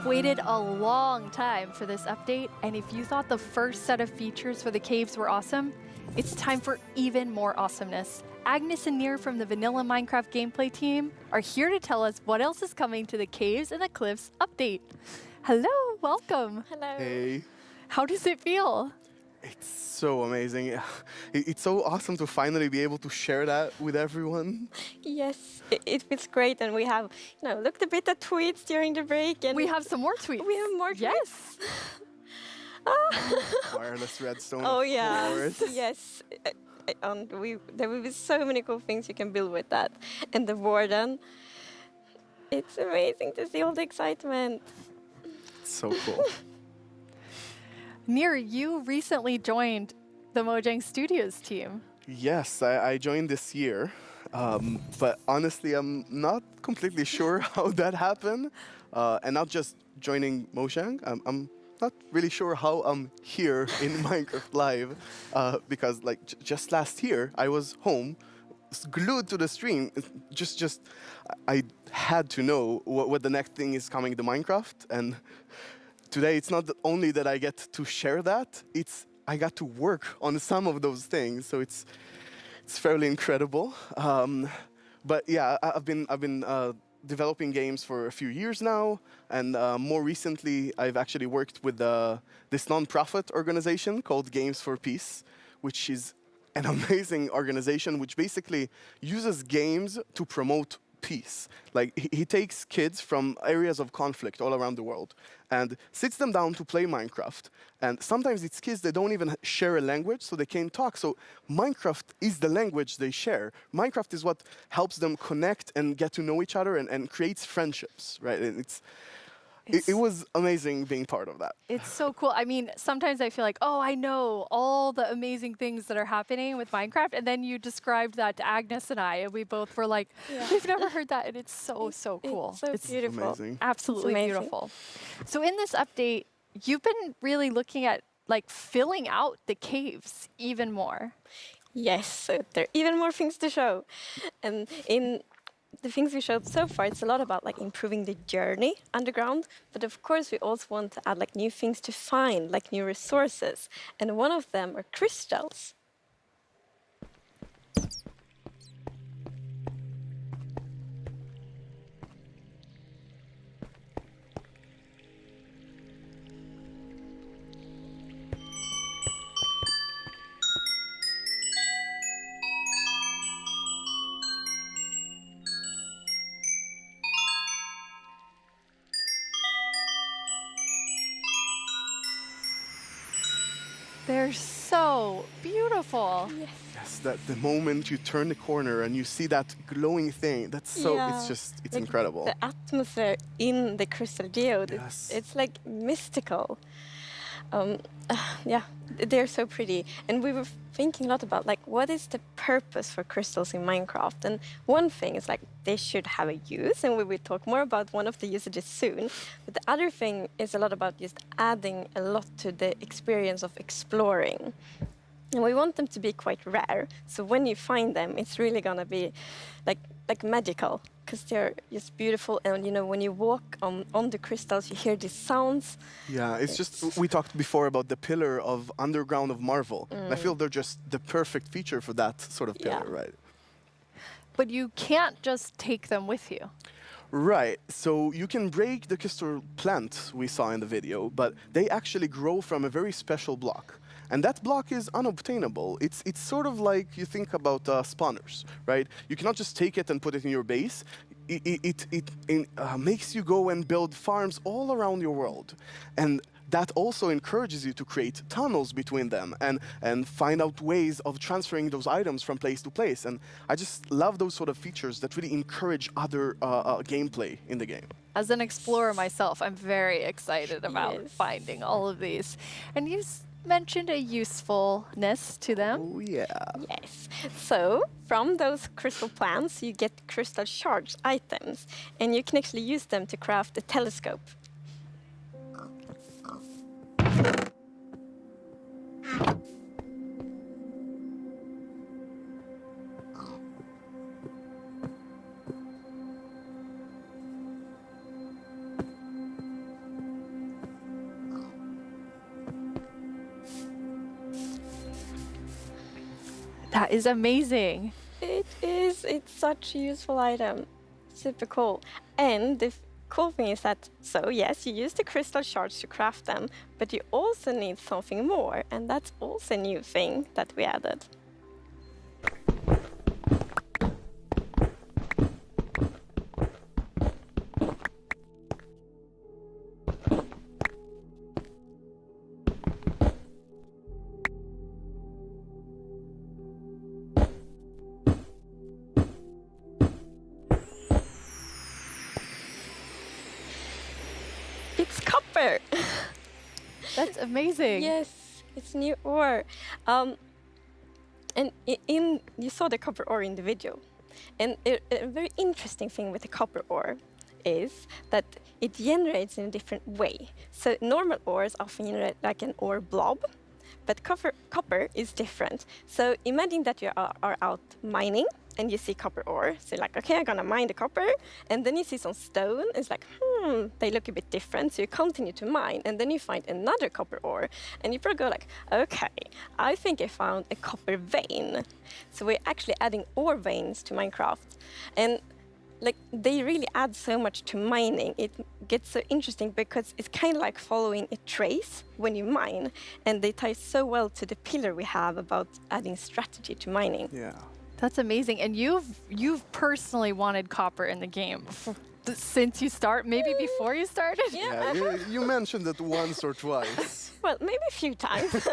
We've waited a long time for this update, and if you thought the first set of features for the caves were awesome, it's time for even more awesomeness. Agnes and Nir from the Vanilla Minecraft gameplay team are here to tell us what else is coming to the Caves and the Cliffs update. Hello, welcome. Hello. Hey, How does it feel? it's so amazing. It's so awesome to finally be able to share that with everyone. Yes, it feels great, and we have, looked a bit at tweets during the break, and We have some more tweets. We have more tweets. Yes. Wireless redstone, Oh of yeah, course. yes. And there will be so many cool things you can build with that, and the warden. It's amazing to see all the excitement. It's so cool. Nir, you recently joined the Mojang Studios team. Yes, I joined this year, but honestly, I'm not completely sure how that happened. And not just joining Mojang, I'm not really sure how I'm here in Minecraft Live, because just last year I was home, glued to the stream. I had to know what the next thing is coming to Minecraft, and today it's not only that I get to share that, it's I got to work on some of those things, so it's fairly incredible. But yeah, I've been developing games for a few years now, and more recently I've actually worked with this non-profit organization called Games for Peace, which is an amazing organization which basically uses games to promote peace. Like he takes kids from areas of conflict all around the world and sits them down to play Minecraft. And sometimes it's kids that don't even share a language, so they can't talk. So Minecraft is the language they share. Minecraft is what helps them connect and get to know each other and creates friendships, right? And it was amazing being part of that. It's so cool. I mean, sometimes I feel like, oh, I know all the amazing things that are happening with Minecraft. And then you described that to Agnes and I, and we both were like, we've never heard that. And it's so cool. It's so beautiful. Amazing. Absolutely It's amazing. beautiful. So in this update, you've been really looking at filling out the caves even more. Yes, so there are even more things to show. And in the things we showed so far, it's a lot about improving the journey underground, but of course we also want to add new things to find, new resources. And one of them are crystals. They're so beautiful. Yes, that the moment you turn the corner and you see that glowing thing, it's incredible. The atmosphere in the crystal geode, Yes. it's mystical. Yeah, they're so pretty. And we were thinking a lot about what is the purpose for crystals in Minecraft? And one thing is they should have a use, and we will talk more about one of the usages soon. But the other thing is a lot about just adding a lot to the experience of exploring. And we want them to be quite rare. So when you find them, it's really gonna be magical, because they're just beautiful. And when you walk on the crystals, you hear these sounds. Yeah, it's just, we talked before about the pillar of Underground of Marvel. And I feel they're just the perfect feature for that sort of pillar, right? But you can't just take them with you. Right, so you can break the crystal plant we saw in the video, but they actually grow from a very special block. And that block is unobtainable. It's sort of like you think about spawners, right? You cannot just take it and put it in your base. It makes you go and build farms all around your world. And that also encourages you to create tunnels between them and find out ways of transferring those items from place to place. And I just love those sort of features that really encourage other gameplay in the game. As an explorer myself, I'm very excited about finding all of these. And you mentioned a usefulness to them. Oh, yeah. Yes. So from those crystal plants, you get crystal shards items, and you can actually use them to craft a telescope. That is amazing. It is. It's such a useful item. Super cool. And the cool thing is that, so yes, you use the crystal shards to craft them, but you also need something more, and that's also a new thing that we added. It's copper. That's amazing. Yes, it's new ore. And you saw the copper ore in the video. And a very interesting thing with the copper ore is that it generates in a different way. So normal ores often generate like an ore blob, but copper is different. So imagine that you are out mining and you see copper ore. So you're like, okay, I'm gonna mine the copper. And then you see some stone. It's like, they look a bit different. So you continue to mine. And then you find another copper ore. And you probably go like, okay, I think I found a copper vein. So we're actually adding ore veins to Minecraft. And like they really add so much to mining. It gets so interesting because it's kind of like following a trace when you mine. And they tie so well to the pillar we have about adding strategy to mining. Yeah. That's amazing. And you've personally wanted copper in the game since you start, maybe before you started? Yeah, you mentioned it once or twice. Well, maybe a few times.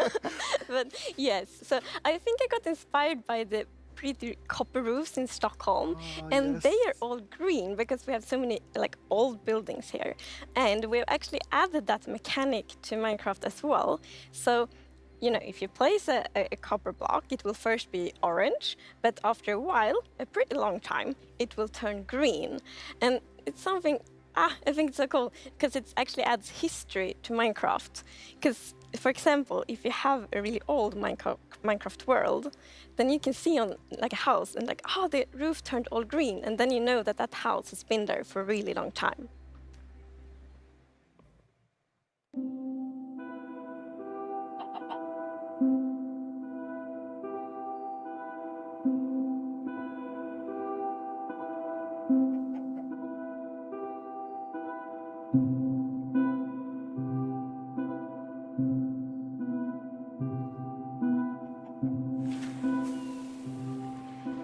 But yes, so I think I got inspired by the pretty copper roofs in Stockholm. And yes. they are all green because we have so many like old buildings here. And we've actually added that mechanic to Minecraft as well. So you know, if you place a copper block, it will first be orange, but after a while, a pretty long time, it will turn green. And it's something, I think it's so cool, because it actually adds history to Minecraft. Because, for example, if you have a really old Minecraft world, then you can see on like a house and like, oh, the roof turned all green, and then you know that that house has been there for a really long time.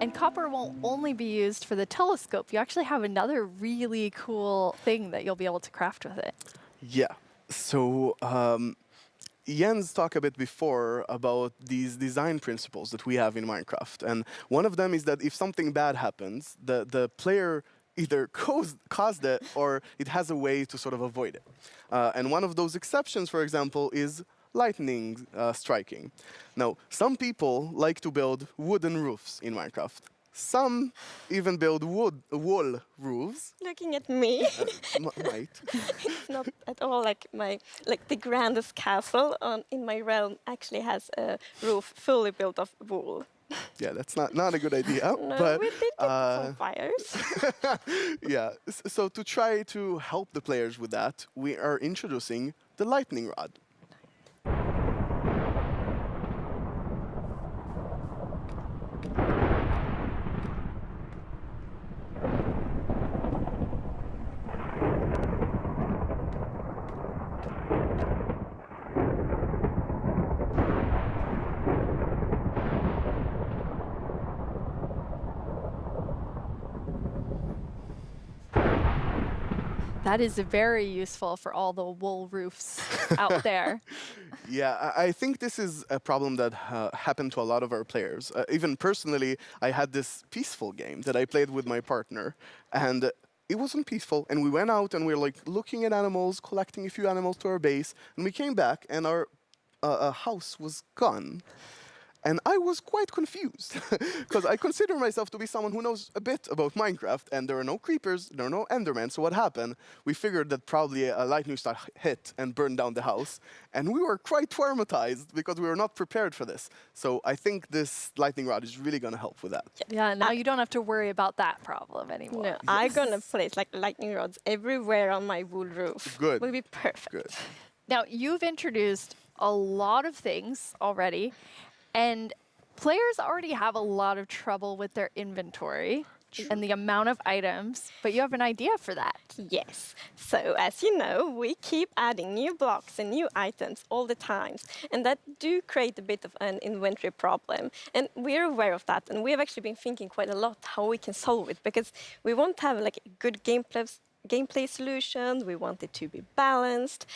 And copper won't only be used for the telescope. You actually have another really cool thing that you'll be able to craft with it. Yeah. So Jens talked a bit before about these design principles that we have in Minecraft. And one of them is that if something bad happens, the player either caused it or it has a way to sort of avoid it. And one of those exceptions, for example, is lightning striking. Now, some people like to build wooden roofs in Minecraft. Some even build wall roofs. Looking at me. Right. It's not at all like the grandest castle in my realm actually has a roof fully built of wool. Yeah, that's not a good idea. No, but, we did get some fires. yeah, so to try to help the players with that, we are introducing the lightning rod. That is very useful for all the wool roofs out there. Yeah, I think this is a problem that happened to a lot of our players. Even personally, I had this peaceful game that I played with my partner, and it wasn't peaceful. And we went out and we were like looking at animals, collecting a few animals to our base, and we came back and our house was gone. And I was quite confused because I consider myself to be someone who knows a bit about Minecraft, and there are no creepers, there are no Endermen. So what happened? We figured that probably a lightning strike hit and burned down the house, and we were quite traumatized because we were not prepared for this. So I think this lightning rod is really going to help with that. Yeah, now you don't have to worry about that problem anymore. No, I'm gonna place like lightning rods everywhere on my wool roof. Good. Will be perfect. Good. Now, you've introduced a lot of things already, and Players already have a lot of trouble with their inventory and the amount of items, but you have an idea for that. Yes. So as you know, we keep adding new blocks and new items all the time, and that do create a bit of an inventory problem. And we're aware of that, and we have actually been thinking quite a lot how we can solve it, because we want to have like a good gameplay solution. We want it to be balanced,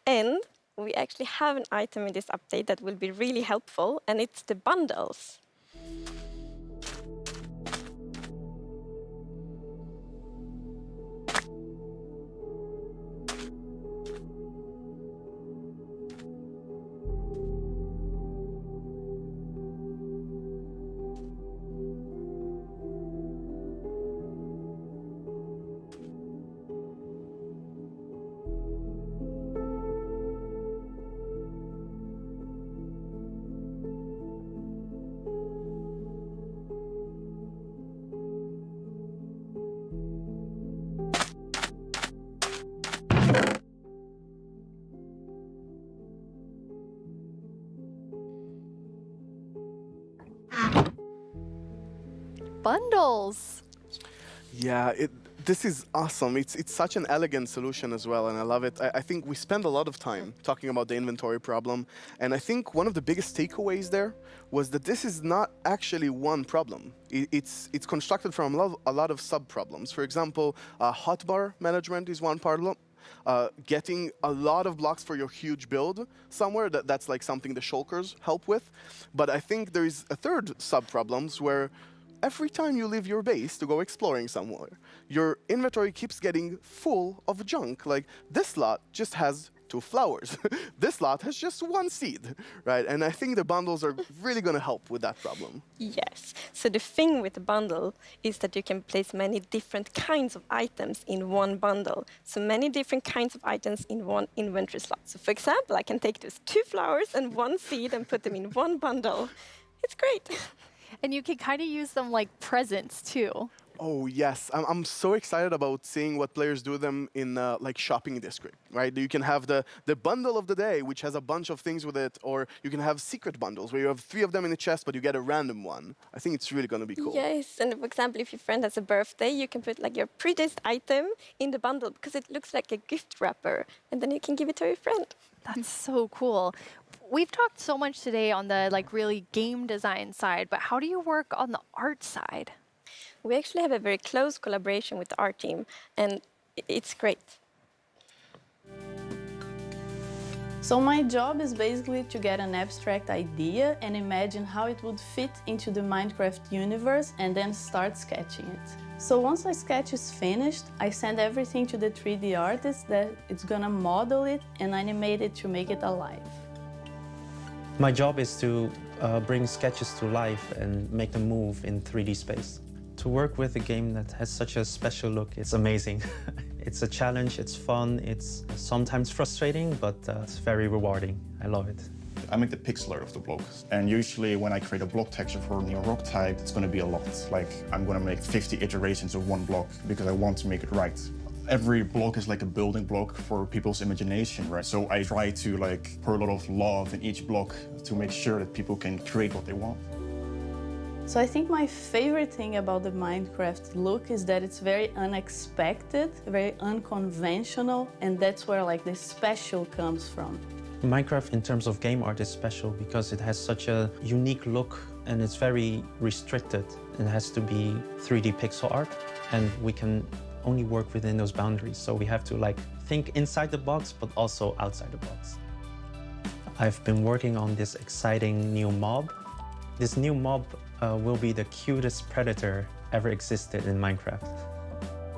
and we actually have an item in this update that will be really helpful, and it's the bundles. Bundles. Yeah, this is awesome. It's such an elegant solution as well, and I love it. I think we spend a lot of time talking about the inventory problem, and I think one of the biggest takeaways there was that this is not actually one problem. It's constructed from a lot of sub-problems. For example, hotbar management is one problem. Getting a lot of blocks for your huge build somewhere, that's like something the shulkers help with. But I think there is a third sub-problems where every time you leave your base to go exploring somewhere, your inventory keeps getting full of junk. Like, this lot just has 2 flowers. This lot has just 1 seed, right? And I think the bundles are really going to help with that problem. Yes. So the thing with the bundle is that you can place many different kinds of items in one bundle. So many different kinds of items in one inventory slot. So for example, I can take those 2 flowers and 1 seed and put them in one bundle. It's great. And you can kind of use them like presents too. Oh yes, I'm so excited about seeing what players do them in like shopping district, right? You can have the bundle of the day, which has a bunch of things with it, or you can have secret bundles where you have 3 of them in a chest, but you get a random one. I think it's really going to be cool. Yes, and for example, if your friend has a birthday, you can put like your prettiest item in the bundle because it looks like a gift wrapper, and then you can give it to your friend. That's so cool. We've talked so much today on the like really game design side, but how do you work on the art side? We actually have a very close collaboration with the art team, and it's great. So my job is basically to get an abstract idea and imagine how it would fit into the Minecraft universe and then start sketching it. So once my sketch is finished, I send everything to the 3D artist that it's gonna model it and animate it to make it alive. My job is to bring sketches to life and make them move in 3D space. To work with a game that has such a special look, it's amazing. It's a challenge, it's fun, it's sometimes frustrating, but it's very rewarding. I love it. I make the pixel art of the block, and usually when I create a block texture for a new rock type, it's going to be a lot. Like, I'm going to make 50 iterations of one block because I want to make it right. Every block is like a building block for people's imagination, right? So I try to like pour a lot of love in each block to make sure that people can create what they want. So I think my favorite thing about the Minecraft look is that it's very unexpected, very unconventional, and that's where like the special comes from. Minecraft in terms of game art is special because it has such a unique look and it's very restricted. It has to be 3D pixel art and we can only work within those boundaries. So we have to like think inside the box but also outside the box. I've been working on this exciting new mob. This new mob will be the cutest predator ever existed in Minecraft.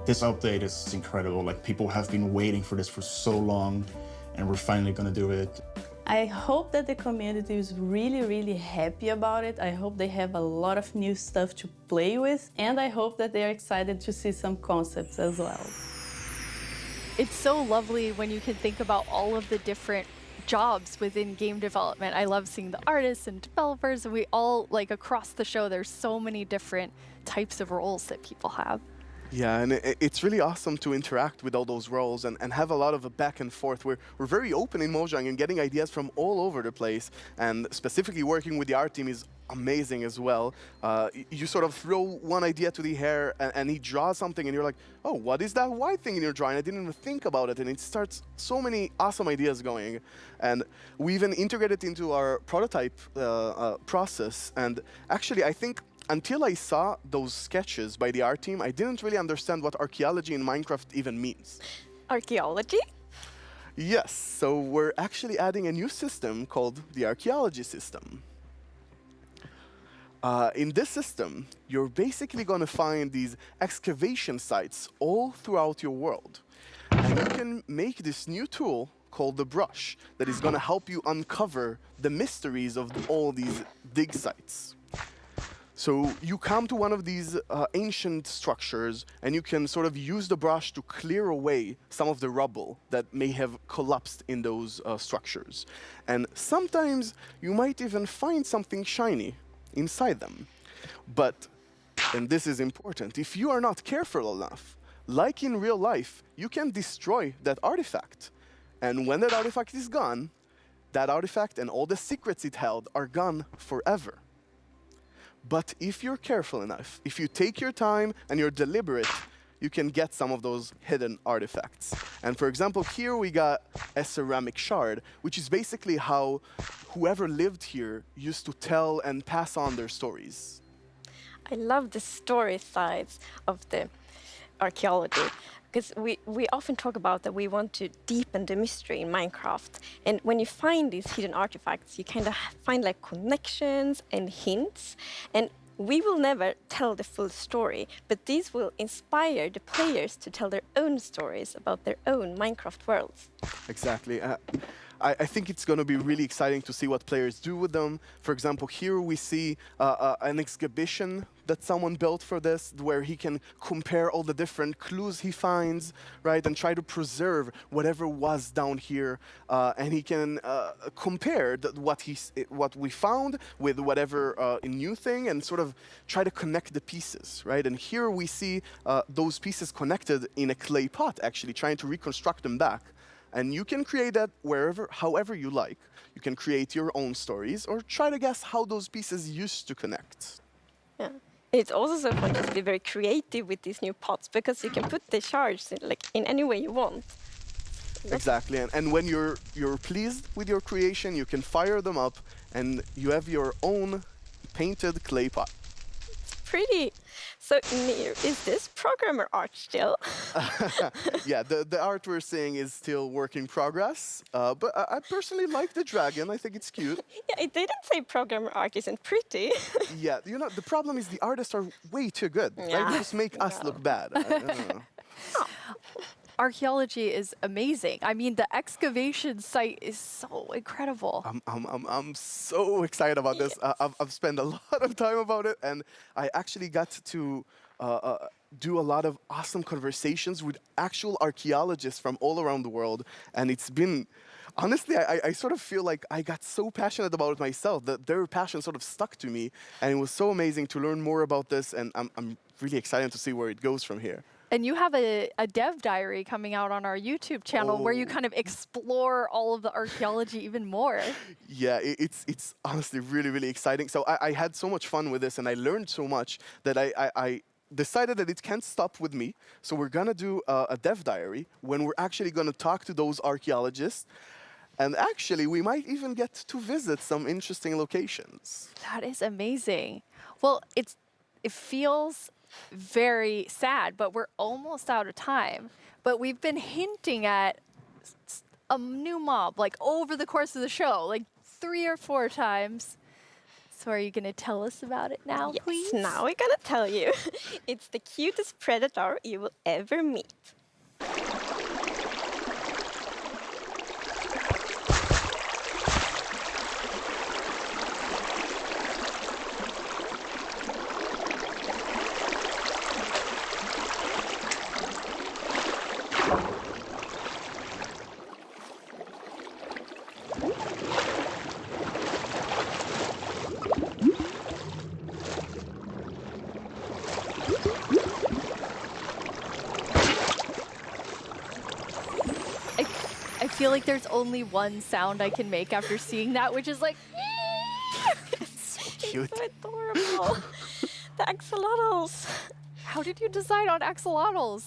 This update is incredible. Like, people have been waiting for this for so long, and we're finally gonna do it. I hope that the community is really, really happy about it. I hope they have a lot of new stuff to play with, and I hope that they're excited to see some concepts as well. It's so lovely when you can think about all of the different jobs within game development. I love seeing the artists and developers, and we all, like across the show, there's so many different types of roles that people have. Yeah, and it's really awesome to interact with all those roles and have a lot of a back and forth. We're very open in Mojang and getting ideas from all over the place. And specifically working with the art team is amazing as well. You sort of throw one idea to the air and he draws something and you're like, oh, what is that white thing in your drawing? I didn't even think about it. And it starts so many awesome ideas going. And we even integrated into our prototype process. And actually, I think until I saw those sketches by the art team, I didn't really understand what archaeology in Minecraft even means. Archaeology? Yes, so we're actually adding a new system called the archaeology system. In this system, you're basically going to find these excavation sites all throughout your world. And you can make this new tool called the brush that is going to help you uncover the mysteries of all these dig sites. So you come to one of these ancient structures and you can sort of use the brush to clear away some of the rubble that may have collapsed in those structures. And sometimes you might even find something shiny inside them. But, and this is important, if you are not careful enough, like in real life, you can destroy that artifact. And when that artifact is gone, that artifact and all the secrets it held are gone forever. But if you're careful enough, if you take your time and you're deliberate, you can get some of those hidden artifacts. And for example, here we got a ceramic shard, which is basically how whoever lived here used to tell and pass on their stories. I love the story sides of the archaeology. Because we often talk about that we want to deepen the mystery in Minecraft. And when you find these hidden artifacts, you kind of find like connections and hints. And we will never tell the full story, but these will inspire the players to tell their own stories about their own Minecraft worlds. Exactly. I think it's going to be really exciting to see what players do with them. For example, here we see an exhibition that someone built for this, where he can compare all the different clues he finds, right, and try to preserve whatever was down here. And he can compare what we found with whatever new thing, and sort of try to connect the pieces, right? And here we see those pieces connected in a clay pot, actually trying to reconstruct them back. And you can create that however you like. You can create your own stories or try to guess how those pieces used to connect. Yeah. It's also so fun to be very creative with these new pots, because you can put the shards in any way you want. Exactly, and when you're pleased with your creation, you can fire them up and you have your own painted clay pot. Pretty. So, Nir, is this programmer art still? Yeah, the art we're seeing is still work in progress, but I personally like the dragon. I think it's cute. Yeah, it didn't say programmer art isn't pretty. Yeah, you know, the problem is the artists are way too good. Yeah. Right? They just make us look bad. I don't know. Archaeology is amazing. I mean, the excavation site is so incredible. I'm so excited about this. I've spent a lot of time about it, and I actually got to do a lot of awesome conversations with actual archaeologists from all around the world, and it's been, honestly, I sort of feel like I got so passionate about it myself that their passion sort of stuck to me, and it was so amazing to learn more about this, and I'm really excited to see where it goes from here. And you have a dev diary coming out on our YouTube channel where you kind of explore all of the archaeology even more. Yeah, it's honestly really, really exciting. So I had so much fun with this, and I learned so much that I decided that it can't stop with me. So we're going to do a dev diary when we're actually going to talk to those archaeologists. And actually, we might even get to visit some interesting locations. That is amazing. Well, it feels very sad, but we're almost out of time. But we've been hinting at a new mob, like over the course of the show, like 3 or 4 times. So are you going to tell us about it now, please? Yes, now we're going to tell you. It's the cutest predator you will ever meet. feel like there's only one sound I can make after seeing that, which is like, Cute. It's so adorable. The axolotls. how did you decide on axolotls?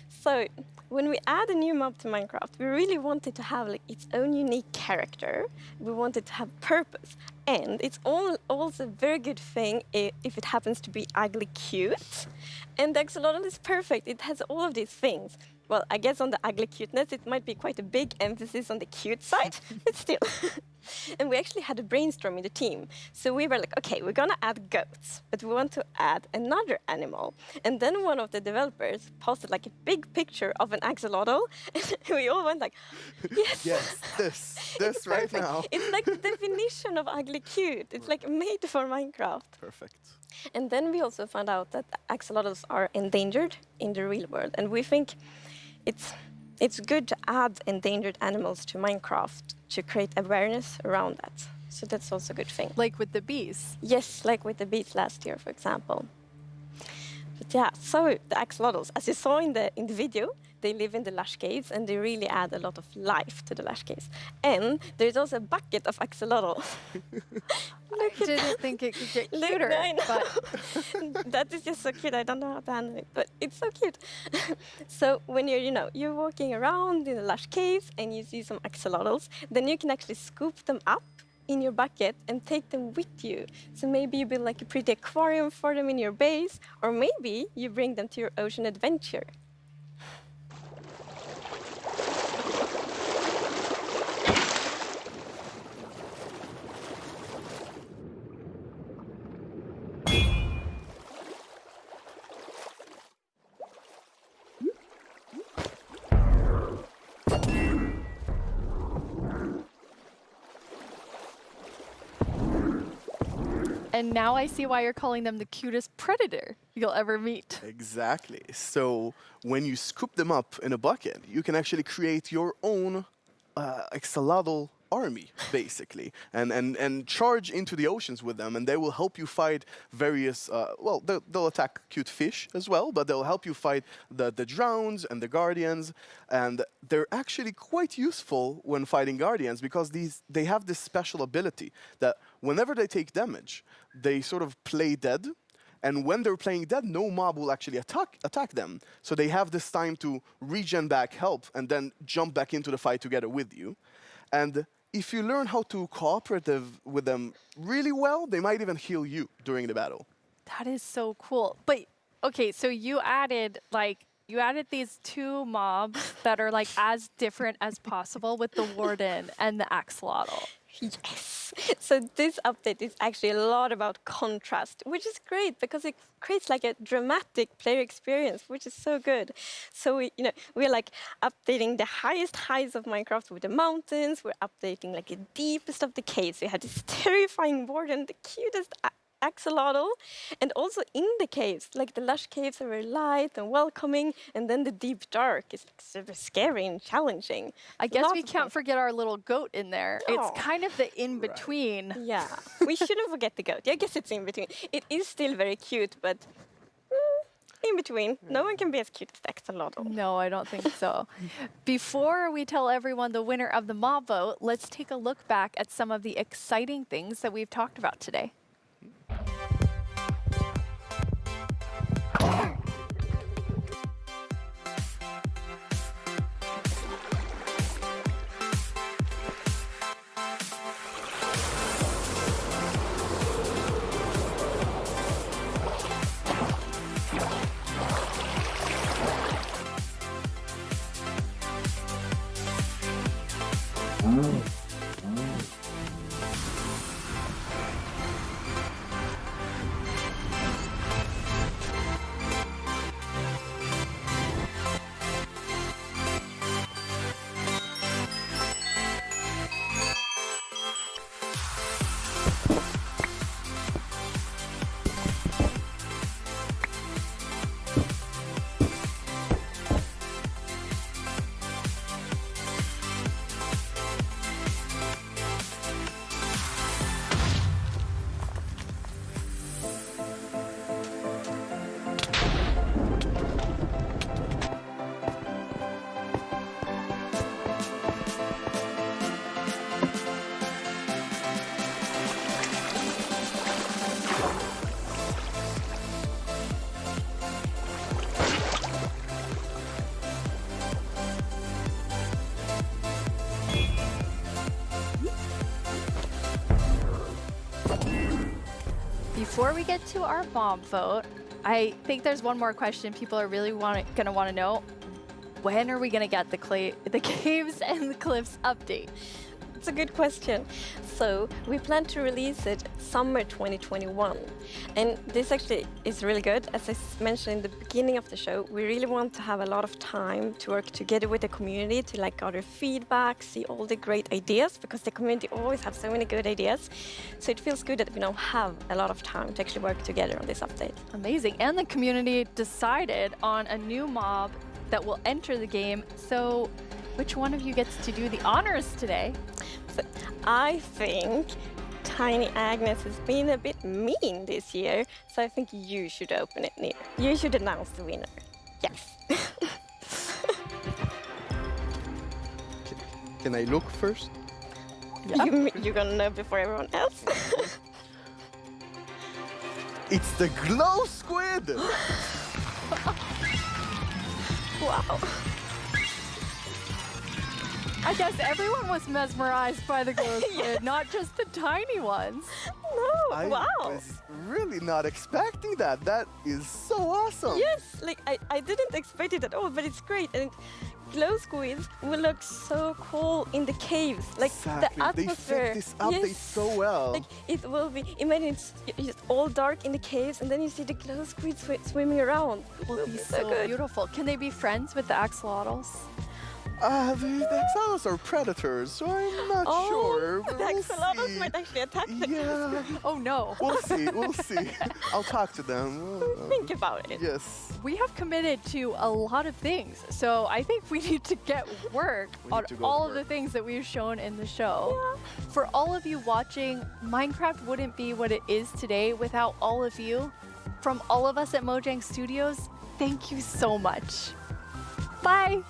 So when we add a new mob to Minecraft, we really want it to have like its own unique character. We want it to have purpose. And it's also a very good thing if it happens to be ugly cute. And the axolotl is perfect. It has all of these things. Well, I guess on the ugly cuteness, it might be quite a big emphasis on the cute side, but still. And we actually had a brainstorm in the team. So we were like, okay, we're gonna add goats, but we want to add another animal. And then one of the developers posted like a big picture of an axolotl. And we all went like, yes. Yes, this It's right perfect. now. It's like the definition of ugly cute. It's like made for Minecraft. Perfect. And then we also found out that axolotls are endangered in the real world. And we think it's good to add endangered animals to Minecraft to create awareness around that. So that's also a good thing. Like with the bees. Yes, like with the bees last year, for example. But yeah, so the axolotls, as you saw in the video, they live in the lush caves and they really add a lot of life to the lush caves. And there's also a bucket of axolotls. I didn't think it could get Look, cuter, I know. but That is just so cute. I don't know how to handle it, but it's so cute. So when you're walking around in the lush caves and you see some axolotls, then you can actually scoop them up in your bucket and take them with you. So maybe you build like a pretty aquarium for them in your base, or maybe you bring them to your ocean adventure. and now I see why you're calling them the cutest predator you'll ever meet. Exactly. So when you scoop them up in a bucket, you can actually create your own axolotl army, basically, and charge into the oceans with them, and they will help you fight various, well, they'll attack cute fish as well, but they'll help you fight the drowns and the guardians, and they're actually quite useful when fighting guardians because they have this special ability that whenever they take damage, they sort of play dead. And when they're playing dead, no mob will actually attack them. So they have this time to regen back, help, and then jump back into the fight together with you. And if you learn how to cooperate with them really well, they might even heal you during the battle. That is so cool. But okay, so you added these two mobs that are like as different as possible with the warden and the axolotl. Yes. So this update is actually a lot about contrast, which is great because it creates like a dramatic player experience, which is so good. So we're like updating the highest heights of Minecraft with the mountains. We're updating like the deepest of the caves. We have this terrifying warden, the cutest axolotl, and also in the caves, like the lush caves are very light and welcoming, and then the deep dark is like super scary and challenging. I guess Lots we of can't fun. forget our little goat in there. Oh. It's kind of the in-between. Yeah, we shouldn't forget the goat. I guess it's in between. It is still very cute, but in between. No one can be as cute as the axolotl. No, I don't think so. Before we tell everyone the winner of the mob vote, let's take a look back at some of the exciting things that we've talked about today. Before we get to our bomb vote, I think there's one more question people are really gonna want to know. When are we gonna get the caves and the cliffs update? It's a good question. So we plan to release it summer 2021. And this actually is really good. As I mentioned in the beginning of the show, we really want to have a lot of time to work together with the community to like gather feedback, see all the great ideas, because the community always have so many good ideas. So it feels good that we now have a lot of time to actually work together on this update. Amazing. And the community decided on a new mob that will enter the game. So which one of you gets to do the honors today? So I think Tiny Agnes has been a bit mean this year, so I think you should open it, Nir. You should announce the winner. Yes. Can I look first? You're gonna know before everyone else. It's the glow squid! Wow. I guess everyone was mesmerized by the glow squid, not just the tiny ones. No, I wow. was really not expecting that. That is so awesome. Yes, like I didn't expect it at all, but it's great. And glow squids will look so cool in the caves. Like Exactly. the atmosphere. They fit this update Yes. so well. Like it will be, imagine it's just all dark in the caves and then you see the glow squids swimming around. It will be so good. Beautiful. Can they be friends with the axolotls? The axolotls are predators, so I'm not sure. But The we'll axolotls see. might actually attack them. Yeah, Oh no. we'll see. We'll see. I'll talk to them. Think about it. Yes. We have committed to a lot of things, so I think we need to get work We on need to go to all of the work. things that we've shown in the show. For all of you watching, Minecraft wouldn't be what it is today without all of you. From all of us at Mojang Studios, thank you so much. Bye!